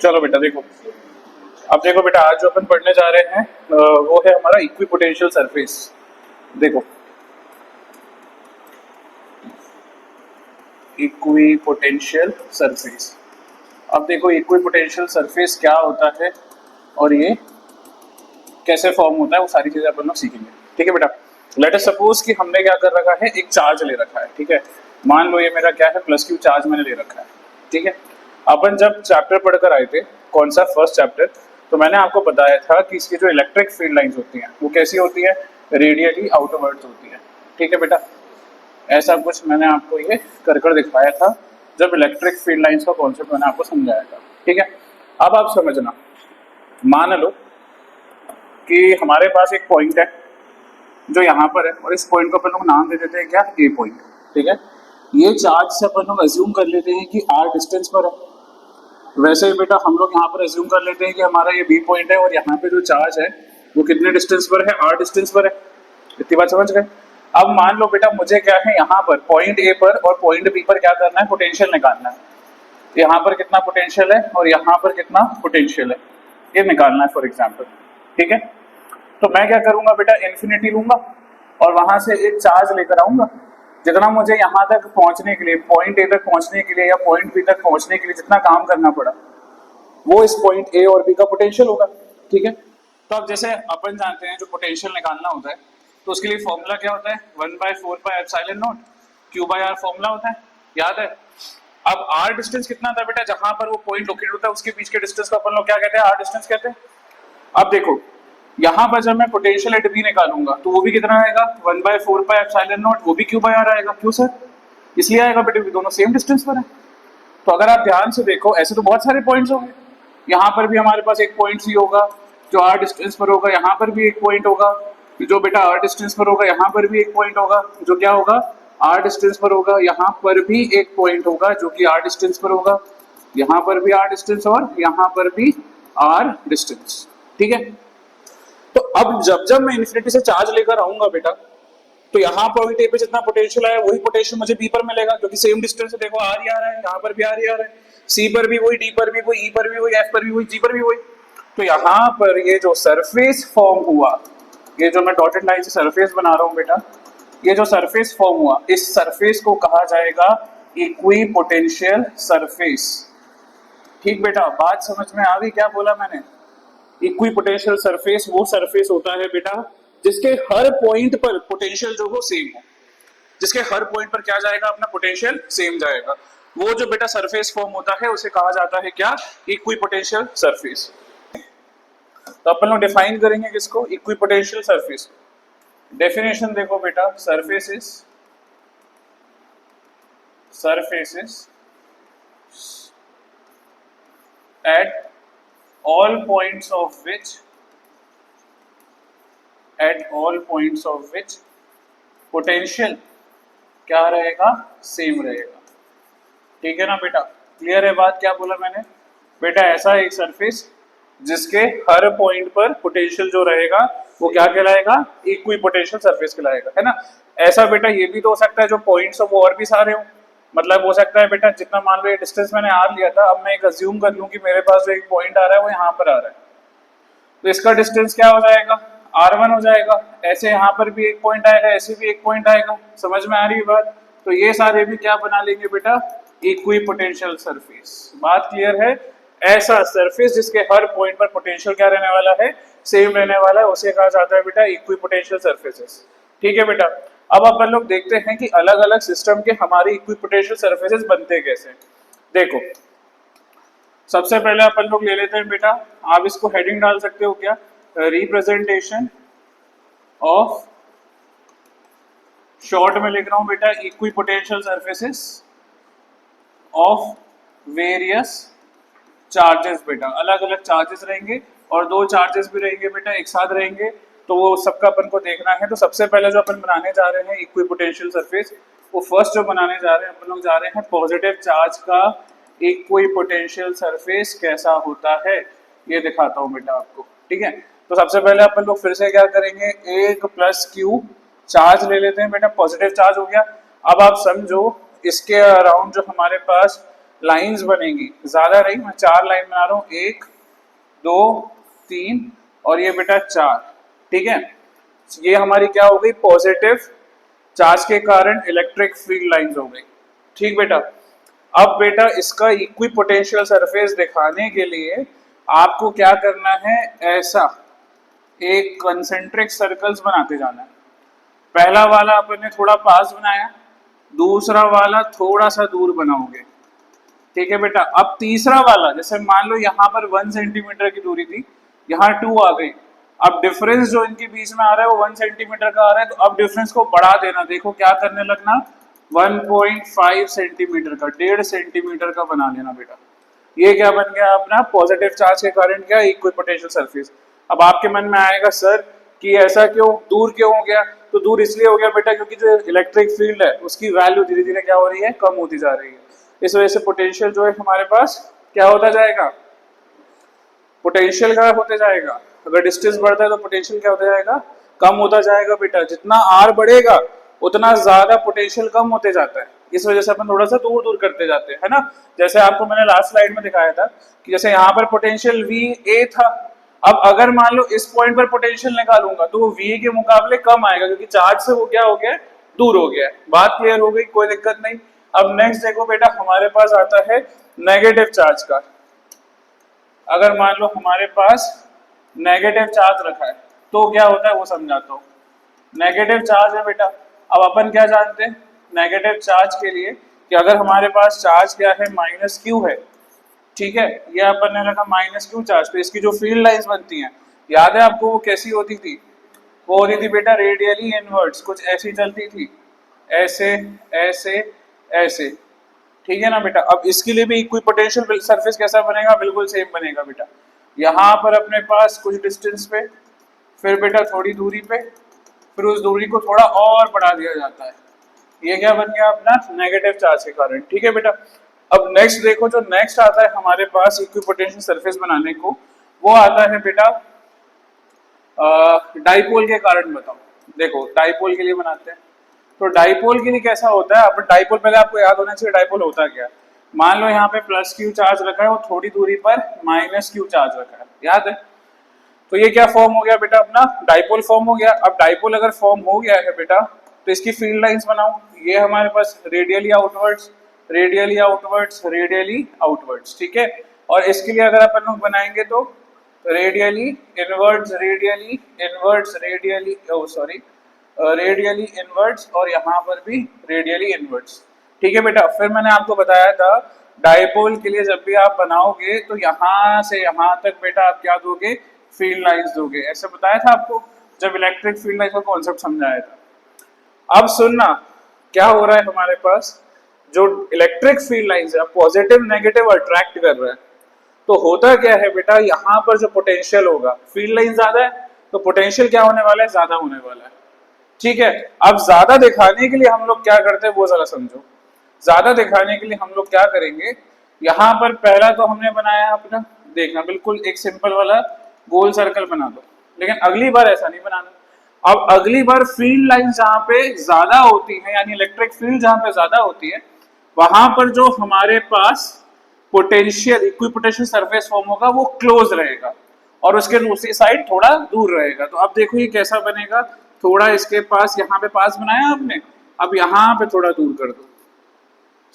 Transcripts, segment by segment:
चलो बेटा देखो, अब देखो बेटा आज जो अपन पढ़ने जा रहे हैं वो है हमारा इक्विपोटेंशियल सरफेस। देखो इक्विपोटेंशियल सरफेस, अब देखो इक्विपोटेंशियल सरफेस क्या होता है और ये कैसे फॉर्म होता है वो सारी चीजें अपन लोग सीखेंगे। ठीक है बेटा, लेट अस सपोज कि हमने क्या कर रखा है, एक चार्ज ले रखा है। ठीक है, मान लो ये मेरा क्या है, प्लस क्यू चार्ज मैंने ले रखा है। ठीक है, अपन जब चैप्टर पढ़कर आए थे, कौन सा, फर्स्ट चैप्टर, तो मैंने आपको बताया था कि इसकी जो इलेक्ट्रिक फील्ड लाइंस होती हैं वो कैसी होती है, रेडियली आउटवर्ड्स होती है। ठीक है बेटा, ऐसा कुछ मैंने आपको ये कर दिखाया था जब इलेक्ट्रिक फील्ड लाइंस का कॉन्सेप्ट मैंने आपको समझाया था। ठीक है, अब आप समझना, मान लो कि हमारे पास एक पॉइंट है जो यहाँ पर है और इस पॉइंट को अपन लोग नाम दे देते हैं क्या, ए पॉइंट। ठीक है, ये चार्ज से अपन लोग अज्यूम कर लेते हैं कि आर डिस्टेंस पर है। वैसे ही बेटा हम लोग यहाँ पर अज्यूम कर लेते हैं कि हमारा ये बी पॉइंट है और यहाँ पे जो चार्ज है वो कितने डिस्टेंस पर है, आर डिस्टेंस पर है। इतनी बात समझ गए। अब मान लो बेटा मुझे क्या है, यहाँ पर पॉइंट ए पर और पॉइंट बी पर क्या करना है, पोटेंशियल निकालना है। यहाँ पर कितना पोटेंशियल है और यहाँ पर कितना पोटेंशियल है, ये निकालना है फॉर एग्जाम्पल। ठीक है, तो मैं क्या करूंगा बेटा, इन्फिनिटी लूंगा और वहां से एक चार्ज लेकर आऊंगा। जितना मुझे यहाँ तक पहुंचने के लिए, पॉइंट ए तक पहुंचने के लिए या पॉइंट बी तक पहुंचने के लिए जितना काम करना पड़ा, वो इस पॉइंट ए और बी का पोटेंशियल होगा। ठीक है, तो अब जैसे अपन जानते हैं जो पोटेंशियल निकालना होता है तो उसके लिए फॉर्मूला क्या होता है, 1/4πε0 Q/r फॉर्मूला होता है, याद है। अब r डिस्टेंस कितना था बेटा, जहां पर वो पॉइंट लोकेट होता है उसके बीच के डिस्टेंस को अपन लोग क्या कहते हैं, r डिस्टेंस कहते हैं। अब देखो यहाँ पर जब मैं पोटेंशियल एट बी निकालूंगा तो वो भी कितना आएगा, 1/4πε0, वो भी Q/r आएगा। क्यों सर, इसलिए आएगा बेटे दोनों सेम डिस्टेंस पर है। तो अगर आप ध्यान से देखो, ऐसे तो बहुत सारे पॉइंट्स होंगे, यहाँ पर भी हमारे पास एक पॉइंट सी होगा जो r डिस्टेंस पर होगा, यहाँ पर भी एक पॉइंट होगा जो बेटा r डिस्टेंस पर होगा, यहाँ पर भी एक पॉइंट होगा जो क्या होगा, r डिस्टेंस पर होगा, यहाँ पर भी एक पॉइंट होगा जो कि r डिस्टेंस पर होगा, यहाँ पर भी r डिस्टेंस और यहाँ पर भी r डिस्टेंस। ठीक है, तो अब जब जब मैं इन्फिनिटी से चार्ज लेकर आऊंगा बेटा, तो यहाँ पॉइंट ए पे जितना पोटेंशियल है वही पोटेंशियल मुझे बी पर मिलेगा, क्योंकि सेम डिस्टेंस है। देखो आर ही आ रहा है, यहाँ पर भी आर ही आ रहा है, सी पर भी वही, डी पर भी वही, ई पर भी वही, एफ पर भी वही, जी पर भी वही। तो यहाँ पर ये जो सरफेस फॉर्म हुआ, ये जो मैं डॉटेड लाइन से सरफेस बना रहा हूँ बेटा, ये जो सरफेस फॉर्म हुआ, इस सरफेस को कहा जाएगा इक्विपोटेंशियल सरफेस। ठीक बेटा, बात समझ में आ गई क्या बोला मैंने। इक्विपोटेंशियल सरफेस वो सरफेस होता है बेटा जिसके हर पॉइंट पर पोटेंशियल जो हो सेम हो, जिसके हर पॉइंट पर क्या जाएगा, अपना पोटेंशियल सेम जाएगा। वो जो बेटा सरफेस फॉर्म होता है उसे कहा जाता है क्या, इक्विपोटेंशियल सरफेस। तो अपन लोग डिफाइन करेंगे किसको, इक्विपोटेंशियल सरफेस। डेफिनेशन देखो बेटा, surfaces at all points of which potential क्या रहेगा, सेम रहेगा। ठीक है ना बेटा, क्लियर है बात, क्या बोला मैंने बेटा, ऐसा एक सरफेस जिसके हर पॉइंट पर पोटेंशियल जो रहेगा वो क्या कहलाएगा, इक्विपोटेंशियल सरफेस कहलाएगा, है ना। ऐसा बेटा ये भी तो हो सकता है जो पॉइंट्स हो वो और भी सारे हो, मतलब हो सकता है बेटा जितना मान लो ये डिस्टेंस मैंने आर लिया था, अब मैं एक अज्यूम कर लूं कि मेरे पास जो एक पॉइंट आ रहा है वो यहाँ पर आ रहा है, तो इसका डिस्टेंस क्या हो जाएगा, r1 हो जाएगा। ऐसे यहाँ पर भी एक पॉइंट आएगा, ऐसे भी एक पॉइंट आएगा, समझ में आ रही है बात। तो ये सारे भी क्या बना लेंगे बेटा, इक्विपोटेंशियल सरफेस। बात क्लियर है। ऐसा सरफेस जिसके हर पॉइंट पर पोटेंशियल क्या रहने वाला है, सेम रहने वाला है, उसे कहा जाता है बेटा इक्विपोटेंशियल सरफेसेस। ठीक है बेटा, अब अपन लोग देखते हैं कि अलग अलग सिस्टम के हमारे इक्विपोटेंशियल सरफेसेस बनते कैसे। देखो सबसे पहले अपन लोग ले लेते हैं बेटा, आप इसको हेडिंग डाल सकते हो क्या, रिप्रेजेंटेशन ऑफ, शॉर्ट में लिख रहा हूं बेटा, equipotential surfaces of various charges. बेटा अलग अलग चार्जेस रहेंगे और दो चार्जेस भी रहेंगे बेटा, एक साथ रहेंगे, तो वो सबका अपन को देखना है। तो सबसे पहले जो अपन बनाने जा रहे हैं इक्विपोटेंशियल सरफेस, वो फर्स्ट जो बनाने जा रहे हैं अपन लोग जा रहे हैं पॉजिटिव चार्ज का इक्विपोटेंशियल सरफेस कैसा होता है, ये दिखाता हूं बेटा आपको। ठीक है, तो सबसे पहले अपन लोग फिर से क्या करेंगे, एक प्लस क्यू चार्ज ले लेते हैं बेटा, पॉजिटिव चार्ज हो गया। अब आप समझो इसके अराउंड जो हमारे पास लाइंस बनेंगी, ज्यादा नहीं, मैं 4 लाइन बना रहा हूँ, 1 2 3 और ये बेटा 4। ठीक है, ये हमारी क्या हो गई, पॉजिटिव चार्ज के कारण इलेक्ट्रिक फील्ड लाइंस हो गई। ठीक बेटा, अब बेटा इसका इक्विपोटेंशियल सरफेस दिखाने के लिए आपको क्या करना है, ऐसा एक कंसेंट्रिक सर्कल्स बनाते जाना है। पहला वाला अपन ने थोड़ा पास बनाया, दूसरा वाला थोड़ा सा दूर बनाओगे। ठीक है बेटा, अब तीसरा वाला, जैसे मान लो यहाँ पर 1 सेंटीमीटर की दूरी थी, यहाँ 2 आ गई, अब डिफरेंस जो इनके बीच में आ रहा है वो 1 सेंटीमीटर का आ रहा है, तो अब डिफरेंस को बढ़ा देना। देखो क्या करने लगना, 1.5 सेंटीमीटर का, 1.5 सेंटीमीटर का बना लेना बेटा। ये क्या बन गया अपना, पॉजिटिव चार्ज के कारण क्या, इक्विपोटेंशियल सरफेस। अब आपके मन में आएगा सर कि ऐसा क्यों, दूर क्यों हो गया, तो दूर इसलिए हो गया बेटा क्योंकि जो इलेक्ट्रिक फील्ड है उसकी वैल्यू धीरे धीरे क्या हो रही है, कम होती जा रही है। इस वजह से पोटेंशियल जो है हमारे पास क्या होता जाएगा, पोटेंशियल क्या होते जाएगा, अगर डिस्टेंस बढ़ता है तो पोटेंशियल क्या होता जाएगा, कम होता जाएगा बेटा। जितना आर बढ़ेगा उतना ज्यादा पोटेंशियल कम होते जाता है, इस वजह से अपन थोड़ा सा दूर दूर करते जाते हैं, है ना। जैसे आपको मैंने लास्ट स्लाइड में दिखाया था कि जैसे यहाँ पर पोटेंशियल वी ए था, अब अगर मान लो इस पॉइंट पर पोटेंशियल निकालूंगा तो वो वी के मुकाबले कम आएगा क्योंकि चार्ज से वो क्या हो गया, दूर हो गया। बात क्लियर हो गई, कोई दिक्कत नहीं। अब नेक्स्ट देखो बेटा, हमारे पास आता है नेगेटिव चार्ज का। अगर मान लो हमारे पास नेगेटिव चार्ज रखा है तो क्या होता है वो समझाता हूँ। नेगेटिव चार्ज है बेटा, अब अपन क्या जानते हैं नेगेटिव चार्ज के लिए कि अगर हमारे पास चार्ज क्या है, माइनस क्यू है। ठीक है, ये अपन ने रखा माइनस क्यू चार्ज, तो इसकी जो फील्ड लाइंस बनती हैं, याद है आपको वो कैसी होती थी, वो होती थी बेटा रेडियली इनवर्ट्स, कुछ ऐसी चलती थी, ऐसे ऐसे ऐसे। ठीक है ना बेटा, अब इसके लिए भी इक्विपोटेंशियल सरफेस कैसा बनेगा, बिल्कुल सेम बनेगा बेटा। यहाँ पर अपने पास कुछ डिस्टेंस पे, फिर बेटा थोड़ी दूरी पे, फिर उस दूरी को थोड़ा और बढ़ा दिया जाता है। ये क्या बन गया अपना, नेगेटिव चार्ज के कारण। ठीक है बेटा, अब नेक्स्ट देखो, जो नेक्स्ट आता है हमारे पास इक्विपोटेंशियल सरफेस बनाने को, वो आता है बेटा डाइपोल के कारण। बताओ, देखो डाइपोल के लिए बनाते हैं, तो डाइपोल के लिए कैसा होता है, अब डाइपोल पहले आपको याद होना चाहिए डाइपोल होता क्या। मान लो यहाँ पे प्लस क्यू चार्ज रखा है और थोड़ी दूरी पर माइनस क्यू चार्ज रखा है, याद है। तो ये क्या फॉर्म हो गया बेटा, अपना डाइपोल फॉर्म हो गया। अब डाइपोल अगर फॉर्म हो गया है बेटा, तो इसकी फील्ड लाइंस बनाओ। ये हमारे पास radially outwards, radially outwards, radially outwards. ठीक है, और इसके लिए अगर अपन लोग बनाएंगे तो radially inwards, radially inwards, radially sorry radially inwards, और यहाँ पर भी रेडियली इनवर्ड्स। ठीक है बेटा, फिर मैंने आपको बताया था डाइपोल के लिए जब भी आप बनाओगे तो यहाँ से यहाँ तक बेटा आप क्या दोगे, फील्ड लाइंस दोगे। ऐसे बताया था आपको जब इलेक्ट्रिक फील्ड लाइंस का कॉन्सेप्ट समझाया था। अब सुनना क्या हो रहा है हमारे पास, जो इलेक्ट्रिक फील्ड लाइंस है पॉजिटिव नेगेटिव अट्रैक्ट कर रहा है, तो होता क्या है बेटा, यहाँ पर जो पोटेंशियल होगा, फील्ड लाइन ज्यादा है तो पोटेंशियल क्या होने वाला है, ज्यादा होने वाला है। ठीक है, अब ज्यादा दिखाने के लिए हम लोग क्या करते हैं वो जरा समझो। ज्यादा दिखाने के लिए हम लोग क्या करेंगे, यहाँ पर पहला तो हमने बनाया अपना, देखना बिल्कुल एक सिंपल वाला गोल सर्कल बना दो, लेकिन अगली बार ऐसा नहीं बनाना। अब अगली बार फील्ड लाइन जहाँ पे ज्यादा होती है, यानी इलेक्ट्रिक फील्ड जहाँ पे ज्यादा होती है, वहां पर जो हमारे पास पोटेंशियल इक्विपोटेंशियल सरफेस फॉर्म होगा वो क्लोज रहेगा और उसके दूसरी साइड थोड़ा दूर रहेगा। तो अब देखो ये कैसा बनेगा, थोड़ा इसके पास, यहाँ पे पास बनाया आपने, अब यहाँ पे थोड़ा दूर कर दो,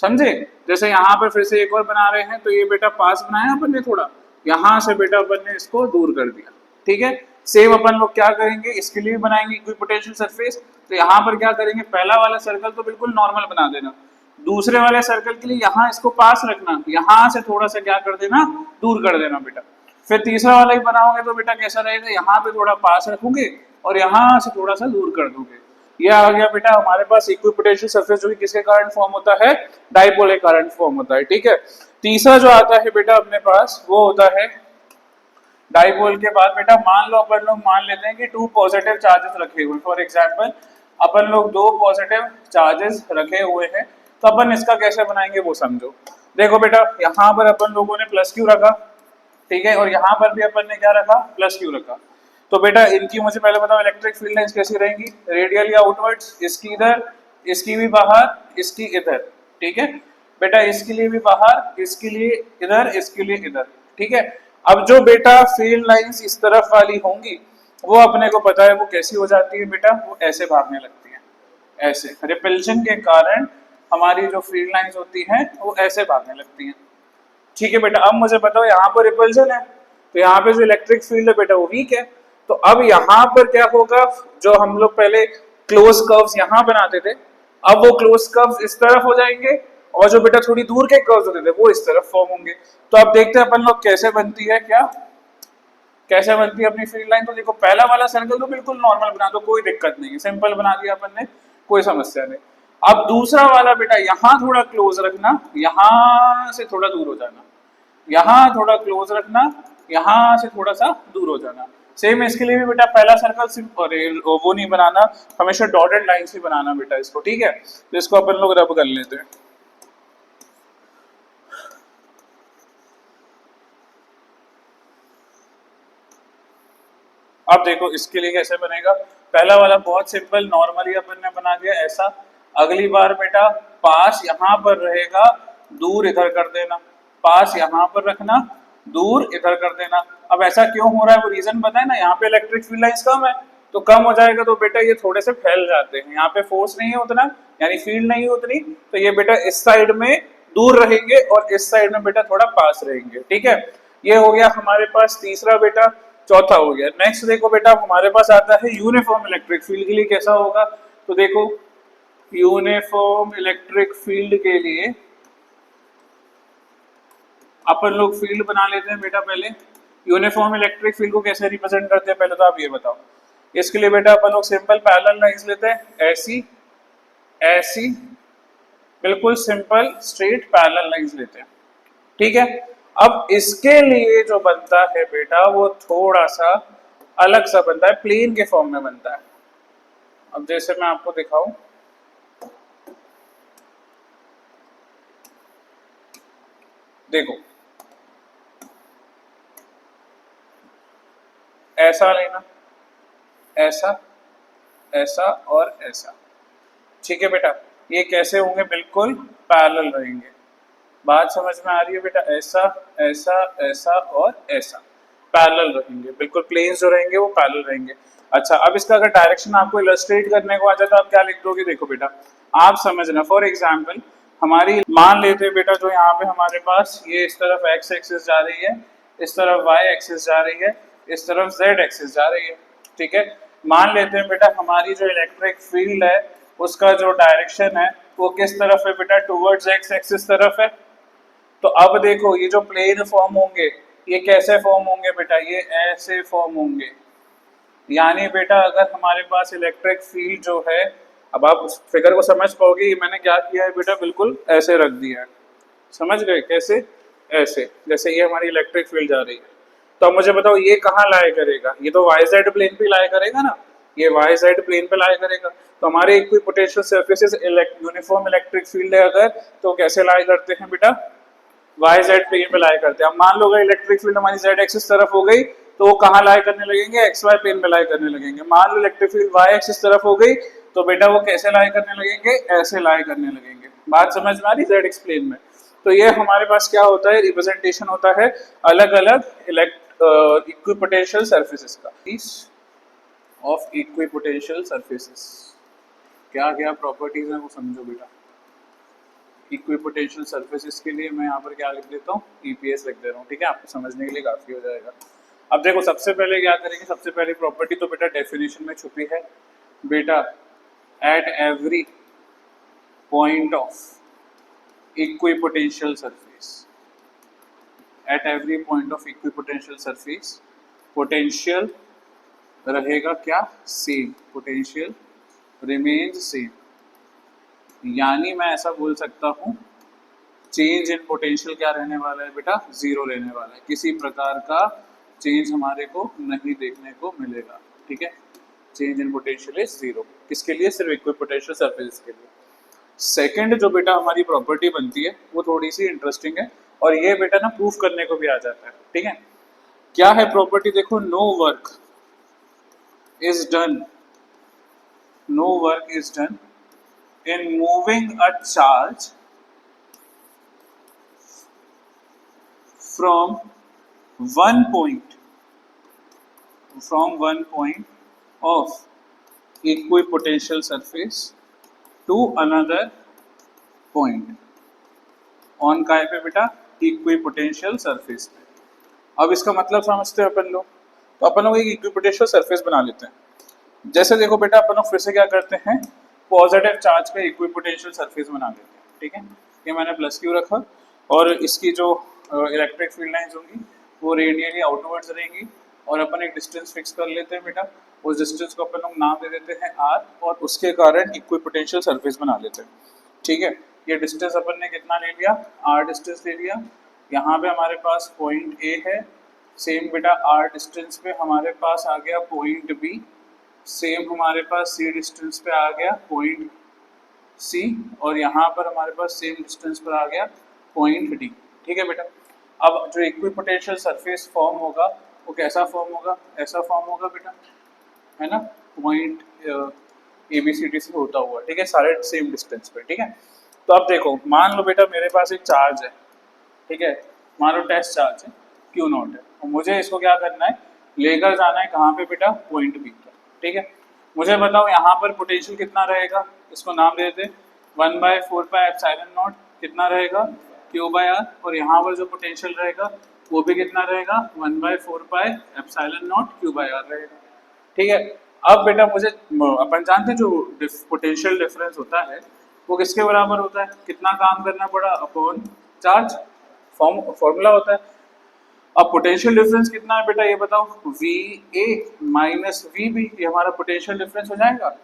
समझे। जैसे यहाँ पर फिर से एक और बना रहे हैं, तो ये बेटा पास बनाया अपन ने थोड़ा, यहाँ से बेटा अपन ने इसको दूर कर दिया। ठीक है, सेम अपन लोग क्या करेंगे, इसके लिए भी बनाएंगे इक्विपोटेंशियल सरफेस। तो यहाँ पर क्या करेंगे, पहला वाला सर्कल तो बिल्कुल नॉर्मल बना देना, दूसरे वाले सर्कल के लिए यहाँ इसको पास रखना, यहाँ से थोड़ा सा क्या कर देना, दूर कर देना बेटा। फिर तीसरा वाला ही बनाओगे तो बेटा कैसा रहेगा, यहाँ पे थोड़ा पास रखोगे और यहाँ से थोड़ा सा दूर कर दोगे। ये आ गया बेटा हमारे पास इक्विपोटेंशियल सरफेस, जो कि किसके कारण फॉर्म होता है, डाइपोल के कारण फॉर्म होता है। ठीक है, तीसरा जो आता है बेटा अपने पास वो होता है डाइपोल के बाद बेटा, मान लो अपन लोग मान लेते हैं कि 2 पॉजिटिव चार्जेस रखे हुए, फॉर एग्जांपल अपन लोग 2 पॉजिटिव चार्जेस रखे हुए हैं, तो अपन इसका कैसे बनाएंगे वो समझो। देखो बेटा, यहाँ पर अपन लोगों ने प्लस क्यू रखा, ठीक है, और यहाँ पर भी अपन ने क्या रखा, प्लस क्यू रखा। तो बेटा इनकी मुझे पहले बताओ इलेक्ट्रिक फील्ड लाइंस कैसी रहेंगी, रेडियली आउटवर्ड्स, इसकी इधर, इसकी भी बाहर, इसकी इधर। ठीक है, बेटा इसके लिए भी बाहर, इसके लिए इधर, इसके लिए इधर, ठीक है। अब जो बेटा फील्ड लाइंस इस तरफ वाली होंगी वो अपने को पता है वो कैसी हो जाती है बेटा, वो ऐसे भागने लगती है, ऐसे रिपल्शन के कारण हमारी जो फील्ड लाइंस होती हैं वो ऐसे भागने लगती हैं, ठीक है बेटा। अब मुझे बताओ यहाँ पर रिपल्शन है तो यहाँ पे जो इलेक्ट्रिक फील्ड है बेटा वो वीक है, तो अब यहाँ पर क्या होगा, जो हम लोग पहले क्लोज कर्व्स यहाँ बनाते थे अब वो क्लोज कर्व्स इस तरफ हो जाएंगे और जो बेटा थोड़ी दूर के कर्व्स होते थे वो इस तरफ फॉर्म होंगे। तो अब देखते हैं अपन लोग कैसे बनती है, क्या कैसे बनती है अपनी फील्ड लाइन। तो देखो पहला वाला सर्कल तो बिल्कुल नॉर्मल बना दो, कोई दिक्कत नहीं है, सिंपल बना दिया अपन ने, कोई समस्या नहीं। अब दूसरा वाला बेटा यहाँ थोड़ा क्लोज रखना, यहाँ से थोड़ा दूर हो जाना, यहाँ थोड़ा क्लोज रखना, यहाँ से थोड़ा सा दूर हो जाना। सेम इसके लिए भी बेटा पहला सर्कल वो नहीं बनाना, हमेशा डॉटेड लाइन से बनाना बेटा इसको, ठीक है। तो इसको अपन लोग रब कर लेते हैं। अब देखो इसके लिए कैसे बनेगा, पहला वाला बहुत सिंपल नॉर्मली अपन ने बना दिया ऐसा। अगली बार बेटा पास यहाँ पर रहेगा, दूर इधर कर देना, पास यहाँ पर रखना, दूर इधर कर देना। अब ऐसा क्यों हो रहा है वो रीजन पता है ना, यहाँ पे इलेक्ट्रिक फील्ड लाइंस कम है तो कम हो जाएगा, तो बेटा ये थोड़े से फैल जाते हैं, यहाँ पे फोर्स नहीं है उतना, यानी फील्ड नहीं है उतनी, तो ये बेटा इस साइड में दूर रहेंगे और इस साइड में बेटा थोड़ा पास रहेंगे, ठीक है। ये हो गया हमारे पास तीसरा बेटा, चौथा हो गया। नेक्स्ट देखो बेटा हमारे पास आता है यूनिफॉर्म इलेक्ट्रिक फील्ड के लिए कैसा होगा, तो देखो यूनिफॉर्म इलेक्ट्रिक फील्ड के लिए अपन लोग फील्ड बना लेते हैं बेटा। पहले यूनिफॉर्म इलेक्ट्रिक फील्ड को कैसे रिप्रेजेंट करते हैं पहले तो आप ये बताओ। इसके लिए बेटा अपन लोग सिंपल पैरेलल लाइंस लेते हैं, ऐसी ऐसी, बिल्कुल सिंपल स्ट्रेट पैरेलल लाइंस लेते हैं, ठीक है। अब इसके लिए जो बनता है बेटा वो थोड़ा सा अलग सा बनता है, प्लेन के फॉर्म में बनता है। अब जैसे मैं आपको दिखाऊं, देखो ऐसा लेना, ऐसा, ऐसा और ऐसा, ठीक है बेटा। ये कैसे होंगे, बिल्कुल पैरेलल रहेंगे। बात समझ में आ रही है बेटा, ऐसा ऐसा ऐसा और ऐसा पैरेलल रहेंगे, बिल्कुल प्लेन्स जो रहेंगे वो पैरेलल रहेंगे। अच्छा अब इसका अगर डायरेक्शन आपको इलस्ट्रेट करने को आ जाए तो आप क्या लिख दोगे, देखो बेटा आप समझना। फॉर एग्जाम्पल हमारी मान लेते हैं बेटा जो यहाँ पे हमारे पास ये इस तरफ एक्स एक्सिस जा रही है, इस तरफ वाई एक्सिस जा रही है, इस तरफ जेड एक्सिस जा रही है, ठीक है। मान लेते हैं बेटा हमारी जो इलेक्ट्रिक फील्ड है उसका जो डायरेक्शन है वो किस तरफ है बेटा, टुवर्ड्स एक्स एक्सिस तरफ है। तो अब देखो ये जो प्लेन फॉर्म होंगे ये कैसे फॉर्म होंगे बेटा, ये ऐसे फॉर्म होंगे। यानी बेटा अगर हमारे पास इलेक्ट्रिक फील्ड जो है, अब आप उस फिगर को समझ पाओगे, ये मैंने क्या किया है बेटा, बिल्कुल ऐसे रख दिया है, समझ गए कैसे, ऐसे जैसे ये हमारी इलेक्ट्रिक फील्ड जा रही है। तो अब मुझे बताओ ये कहाँ लाया करेगा, ये तो वाई जेड प्लेन पे लाया करेगा ना, ये वाई जेड प्लेन पे लाया करेगा। तो हमारे equipotential surfaces uniform electric field है अगर, तो कैसे लाया करते हैं बेटा, वाई जेड प्लेन पे लाया करते हैं। अब मान लो अगर इलेक्ट्रिक फील्ड हमारी जेड एक्सिस तरफ हो गई तो वो कहाँ लाया करने लगेंगे, एक्स वाई प्लेन पे लाया करने लगेंगे। मान लो इलेक्ट्रिक फील्ड वाई एक्सिस तरफ हो गई तो बेटा वो कैसे लाया करने लगेंगे, ऐसे लाया करने लगेंगे। बात समझ में आ रही, जेड एक्स प्लेन में। तो ये हमारे पास क्या होता है, रिप्रेजेंटेशन होता है अलग अलग इक्विपोटेंशियल सर्फेसेस का, ऑफ इक्विपोटेंशियल सर्फेसेस। क्या क्या प्रॉपर्टीज है वो समझो बेटा। इक्विपोटेंशियल सर्फेसेस के लिए मैं यहाँ पर क्या लिख देता हूँ, ईपीएस लिख दे रहा हूँ, ठीक है, आपको समझने के लिए काफी हो जाएगा। अब देखो सबसे पहले क्या करेंगे, सबसे पहले प्रॉपर्टी तो बेटा डेफिनेशन में छुपी है बेटा, at every point of equipotential surface, at every point of equipotential surface potential रहेगा क्या, सेम, पोटेंशियल रिमेन्स सेम। यानी मैं ऐसा बोल सकता हूँ चेंज इन पोटेंशियल क्या रहने वाला है बेटा, जीरो रहने वाला है, किसी प्रकार का चेंज हमारे को नहीं देखने को मिलेगा, ठीक है। Change in potential is zero, किसके लिए, सिर्फ इक्विपोटेंशियल सरफेस के लिए। सेकंड जो बेटा हमारी प्रॉपर्टी बनती है वो थोड़ी सी इंटरेस्टिंग है और ये बेटा ना प्रूफ करने को भी आ जाता है, ठीक है। क्या है प्रॉपर्टी, देखो no work is done, no work is done in moving a charge from one point of equipotential surface to another point on काय पे बेटा, इक्विपोटेंशियल सरफेस पे। अब इसका मतलब समझते हैं अपन लोग, तो अपन लोग एक इक्विपोटेंशियल सरफेस बना लेते हैं। जैसे देखो बेटा, अपन लोग फिर से क्या करते हैं, पॉजिटिव चार्ज का इक्विपोटेंशियल सरफेस बना लेते हैं। ठीक है, ये मैंने प्लस क्यू रखा और इसकी जो इलेक्ट्रिक फील्ड लाइंस होंगी वो रेडियली आउटवर्ड्स रहेंगी और अपन एक डिस्टेंस फिक्स कर लेते हैं बेटा। उस डिस्टेंस को अपन लोग नाम दे देते हैं आर और उसके कारण इक्विपोटेंशियल सरफेस बना लेते हैं। ठीक है, ये डिस्टेंस अपन ने कितना ले लिया, आर डिस्टेंस ले लिया। यहाँ पे हमारे पास पॉइंट ए है, सेम बेटा आर डिस्टेंस पे हमारे पास आ गया पॉइंट बी, सेम हमारे पास सी डिस्टेंस पे आ गया पॉइंट सी और यहाँ पर हमारे पास सेम डिस्टेंस पर आ गया पॉइंट डी। ठीक है बेटा, अब जो इक्विपोटेंशियल सरफेस फॉर्म होगा वो कैसा फॉर्म होगा, ऐसा फॉर्म होगा बेटा, है ना, point A B C D से होता हुआ। ठीक है, सारे सेम डिस्टेंस पे। ठीक है, तो अब देखो, मान लो बेटा मेरे पास एक चार्ज है, ठीक है, मान लो टेस्ट चार्ज है क्यू नॉट है और मुझे इसको क्या करना है, लेकर जाना है कहाँ पे बेटा, पॉइंट बी पर। ठीक है, मुझे बताओ यहाँ पर पोटेंशियल कितना रहेगा, इसको नाम दे देते 1/4πε0 कितना रहेगा, क्यू बाय आर, और यहाँ पर जो पोटेंशियल रहेगा वो भी कितना रहेगा, 1/4πε0 क्यू बाय आर रहेगा। ठीक है, अब बेटा मुझे, अपन जानते हैं जो पोटेंशियल डिफरेंस होता है वो किसके बराबर होता है, कितना काम करना पड़ा अपॉन चार्ज, फॉर्मूला होता है। अब पोटेंशियल डिफरेंस कितना है बेटा ये बताओ, V A minus V B, ये हमारा पोटेंशियल डिफरेंस हो जाएगा,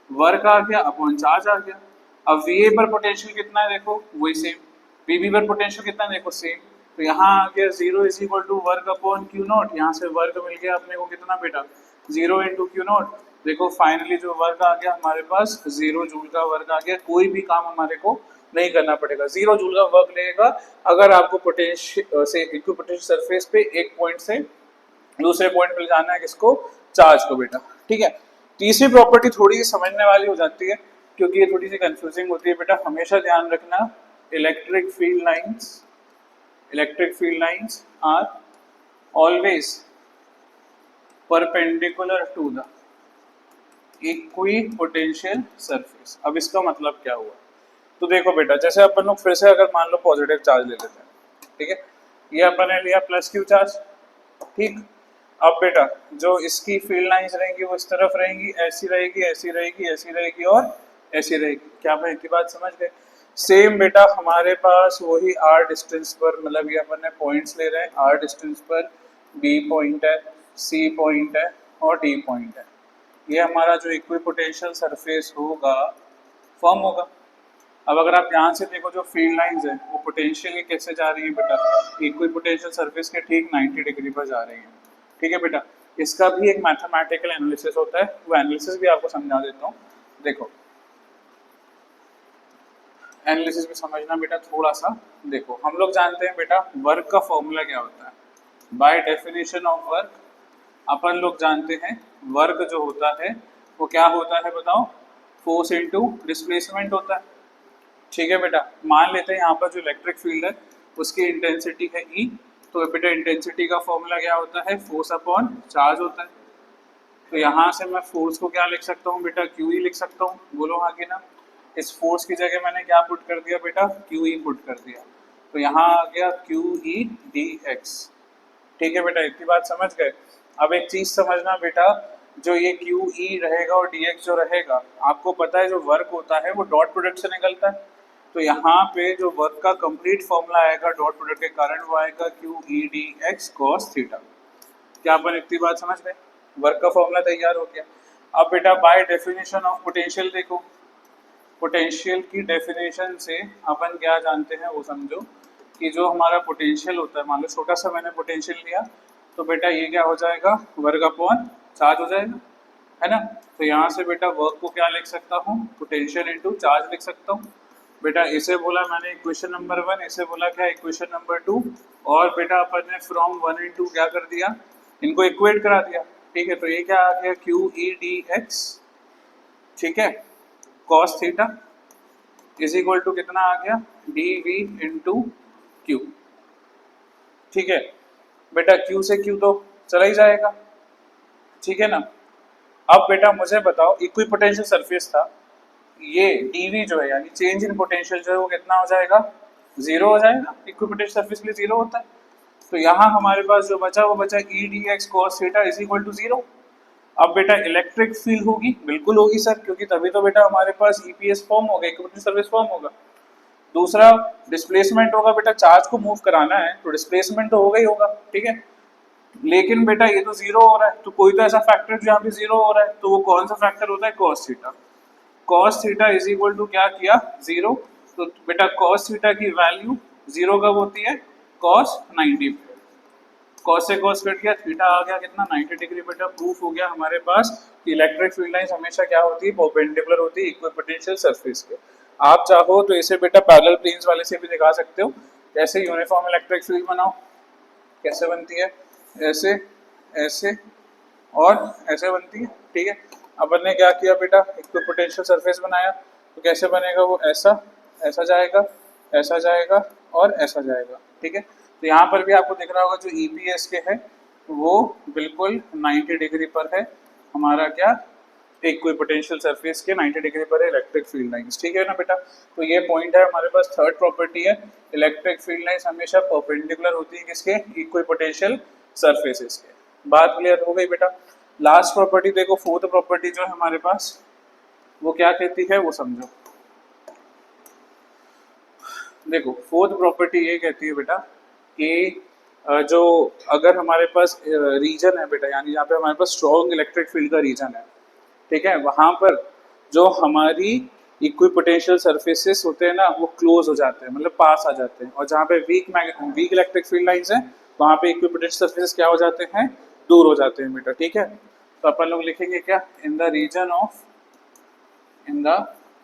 वर्क आ गया अपॉन चार्ज आ गया। अब वी ए पर पोटेंशियल कितना है देखो, वही सेम, वी बी पर पोटेंशियल कितना है देखो सेम, तो यहाँ आ गया 0 is equal to work upon Q naught, यहाँ से वर्क मिल गया अपने को कितना बेटा, 0 इंटू क्यू नॉट। देखो फाइनली जो वर्क आ गया हमारे पास 0 जूल का वर्क आ गया, कोई भी काम हमारे को नहीं करना पड़ेगा, 0 जूल का वर्क लगेगा अगर आपको पोटेंशियल से इक्विपोटेंशियल सरफेस पे एक पॉइंट से दूसरे पॉइंट पे जाना है, किसको, चार्ज को बेटा। ठीक है, तीसरी प्रॉपर्टी थोड़ी सी समझने वाली हो जाती है क्योंकि ये थोड़ी सी कंफ्यूजिंग होती है बेटा, हमेशा ध्यान रखना, electric field lines are always perpendicular to the equipotential surface. अब इसका मतलब क्या हुआ, तो देखो बेटा, जैसे अपन लोग फिर से अगर मान लो पॉजिटिव चार्ज ले लेते हैं, ठीक है, ये अपन ने लिया प्लस क्यू चार्ज। ठीक, अब बेटा जो इसकी फील्ड लाइंस रहेंगी वो इस तरफ रहेंगी, ऐसी रहेगी, ऐसी रहेगी, ऐसी रहेगी और ऐसी रहेगी। क्या मैं इतनी बात समझ गए? सेम बेटा हमारे पास वही आर डिस्टेंस पर, मतलब ये अपन ने पॉइंट्स ले रहे हैं, आर डिस्टेंस पर बी पॉइंट है, सी पॉइंट है और डी पॉइंट है, ये हमारा जो इक्विपोटेंशियल सरफेस होगा फॉर्म होगा। अब अगर आप ध्यान से देखो, जो फील्ड लाइंस है वो पोटेंशियल कैसे जा रही है बेटा, इक्विपोटेंशियल सरफेस के ठीक 90 डिग्री पर जा रही है। ठीक है बेटा, इसका भी एक मैथमेटिकल एनालिसिस होता है, वो एनालिसिस भी आपको समझा देता हूँ। देखो एनालिसिस भी समझना बेटा थोड़ा सा। देखो हम लोग जानते हैं बेटा वर्क का फॉर्मूला क्या होता है, बाय डेफिनेशन ऑफ वर्क अपन लोग जानते हैं वर्क जो होता है वो क्या होता है बताओ, फोर्स इनटू डिस्प्लेसमेंट होता है। ठीक है बेटा, मान लेते हैं यहाँ पर जो इलेक्ट्रिक फील्ड है उसकी इंटेंसिटी है E, तो बेटा इंटेंसिटी का फॉर्मूला क्या होता है, फोर्स अपॉन चार्ज होता है। तो यहाँ से मैं फोर्स को क्या लिख सकता हूँ बेटा, QE लिख सकता हूँ, बोलो हाँ कि ना। इस फोर्स की जगह मैंने क्या पुट कर दिया बेटा, QE पुट कर दिया, तो यहाँ आ गया QE dx। ठीक है बेटा, इतनी बात समझ गए। अब एक चीज समझना बेटा, जो ये QE रहेगा और dx जो रहेगा, आपको पता है जो वर्क होता है वो डॉट प्रोडक्ट से निकलता है, तो यहाँ पे जो वर्क का कंप्लीट फॉर्मूला आएगा डॉट प्रोडक्ट के कारण वो आएगा QE dx cos थीटा। क्या अपन इतनी बात समझ गए, वर्क का फॉर्मूला तैयार हो गया। अब बेटा बाय डेफिनेशन ऑफ पोटेंशियल देखो, पोटेंशियल की डेफिनेशन से अपन क्या जानते हैं वो समझो, कि जो हमारा पोटेंशियल होता है, मान लो छोटा सा मैंने पोटेंशियल लिया, तो बेटा ये क्या हो जाएगा, वर्क अपॉन चार्ज हो जाएगा, है ना। तो यहाँ से बेटा वर्क को क्या लिख सकता हूँ, पोटेंशियल इनटू चार्ज लिख सकता हूँ। बेटा इसे बोला मैंने इक्वेशन नंबर 1, इसे बोला क्या इक्वेशन नंबर 2, और बेटा अपन ने फ्रॉम 1 and 2 क्या कर दिया, इनको इक्वेट करा दिया। ठीक है, तो ये क्या आ गया QE dx, ठीक है, cos theta is equal to कितना आ गया, dV इंटू Q। ठीक है बेटा, Q से Q तो चला ही जाएगा, ठीक है ना। अब बेटा मुझे बताओ, इक्विपोटेंशियल सरफेस था, ये dv जो है यानी चेंज इन पोटेंशियल जो है वो कितना हो जाएगा, जीरो हो जाएगा। इक्विपोटेंशियल सरफेस के लिए जीरो होता है। तो यहाँ हमारे पास जो बचा वो बचा E D X cos theta is equal to zero. अब बेटा इलेक्ट्रिक फील्ड होगी, बिल्कुल होगी सर, क्योंकि तभी तो बेटा हमारे पास ईपीएस फॉर्म होगा, इक्विपोटेंशियल सरफेस फॉर्म होगा। दूसरा डिस्प्लेसमेंट होगा, बेटा चार्ज को मूव कराना है तो डिस्प्लेसमेंट तो होगा ही होगा, ठीक है। लेकिन बेटा ये तो जीरो हो रहा है, तो कोई तो ऐसा फैक्टर जो यहाँ पे जीरो हो रहा है, तो वो कौन सा फैक्टर होता है, cos theta. Cos theta is equal to क्या किया, जीरो। तो बेटा कॉस थीटा की वैल्यू जीरो कब होती है, कॉस 90 पे। कॉस से कॉस कट गया, थीटा आ गया कितना, 90 डिग्री। बेटा प्रूफ हो गया हमारे पास कि इलेक्ट्रिक फील्ड लाइंस हमेशा क्या होती है, परपेंडिकुलर होती है इक्विपोटेंशियल सरफेस के। आप चाहो तो इसे बेटा पैरेलल प्लेन्स वाले से भी दिखा सकते हो। कैसे यूनिफॉर्म इलेक्ट्रिक फील्ड बनाओ, कैसे बनती है, ऐसे ऐसे और ऐसे बनती है, ठीक है। अपन ने क्या किया बेटा, इक्विपोटेंशियल सरफेस बनाया, तो कैसे बनेगा वो, ऐसा ऐसा जाएगा, ऐसा जाएगा और ऐसा जाएगा, ठीक है। तो यहाँ पर भी आपको दिख रहा होगा जो ईपीएस के है वो बिल्कुल 90 डिग्री पर है हमारा, क्या इक्विपोटेंशियल सरफेस के 90 डिग्री पर है इलेक्ट्रिक फील्ड लाइंस, ठीक है ना बेटा। तो ये पॉइंट है हमारे पास, थर्ड प्रॉपर्टी है, इलेक्ट्रिक फील्ड लाइंस हमेशा परपेंडिकुलर होती है किसके, इक्विपोटेंशियल सरफेसेस के। बात क्लियर हो गई बेटा। लास्ट प्रॉपर्टी देखो, फोर्थ प्रॉपर्टी जो है हमारे पास वो क्या कहती है वो समझो। देखो फोर्थ प्रॉपर्टी ये कहती है बेटा कि जो अगर हमारे पास रीजन है बेटा, यानी जहाँ पे हमारे पास स्ट्रॉन्ग इलेक्ट्रिक फील्ड का रीजन है, ठीक है, वहां पर जो हमारी इक्विपोटेंशियल सरफेसेस होते हैं ना वो क्लोज हो जाते हैं, मतलब पास आ जाते हैं। और जहाँ पे वीक इलेक्ट्रिक फील्ड लाइंस है वहां पे इक्विपोटेंशियल सरफेसेस क्या हो जाते हैं, दूर हो जाते हैं बेटा, ठीक है। तो अपन लोग लिखेंगे क्या, in the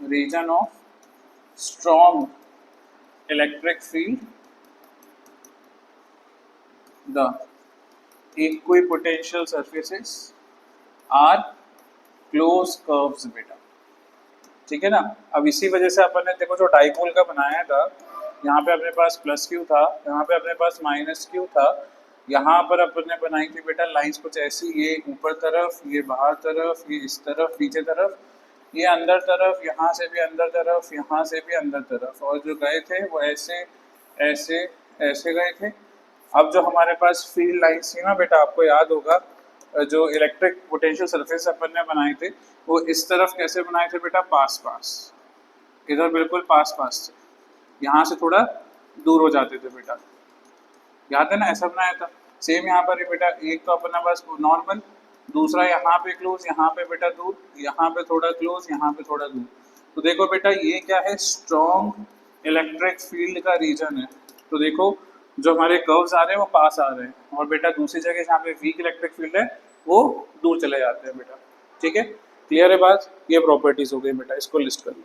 region of strong electric field the equipotential surfaces are closed curves बेटा, ठीक है ना। अब इसी वजह से अपन ने देखो जो डाइपोल का बनाया था, यहाँ पे अपने पास प्लस क्यू था, यहाँ पे अपने पास माइनस क्यू था, यहाँ पर अपन ने बनाई थी बेटा लाइंस कुछ ऐसी, ये ऊपर तरफ, ये बाहर तरफ, ये इस तरफ नीचे तरफ, ये अंदर तरफ, यहाँ से भी अंदर तरफ, यहाँ से भी अंदर तरफ, और जो गए थे वो ऐसे ऐसे ऐसे गए थे। अब जो हमारे पास फील्ड लाइंस थी ना बेटा, आपको याद होगा जो इलेक्ट्रिक पोटेंशियल सरफेस अपन ने बनाए थे वो इस तरफ कैसे बनाए थे बेटा, पास पास, इधर बिल्कुल पास पास थे, यहाँ से थोड़ा दूर हो जाते थे बेटा, याद है ना, ऐसा बनाया था। सेम यहाँ पर बेटा, एक तो अपना पास नॉर्मल, दूसरा यहाँ पे क्लोज, यहाँ पे बेटा दूर, यहाँ पे थोड़ा क्लोज, यहाँ पे थोड़ा दूर। तो देखो बेटा ये क्या है, स्ट्रॉन्ग इलेक्ट्रिक फील्ड का रीजन है। तो देखो जो हमारे कर्व्स आ रहे हैं वो पास आ रहे हैं, और बेटा दूसरी जगह जहाँ पे वीक इलेक्ट्रिक फील्ड है वो दूर चले जाते हैं बेटा, ठीक है। क्लियर है बात, ये प्रॉपर्टीज हो गई बेटा, इसको लिस्ट कर लो।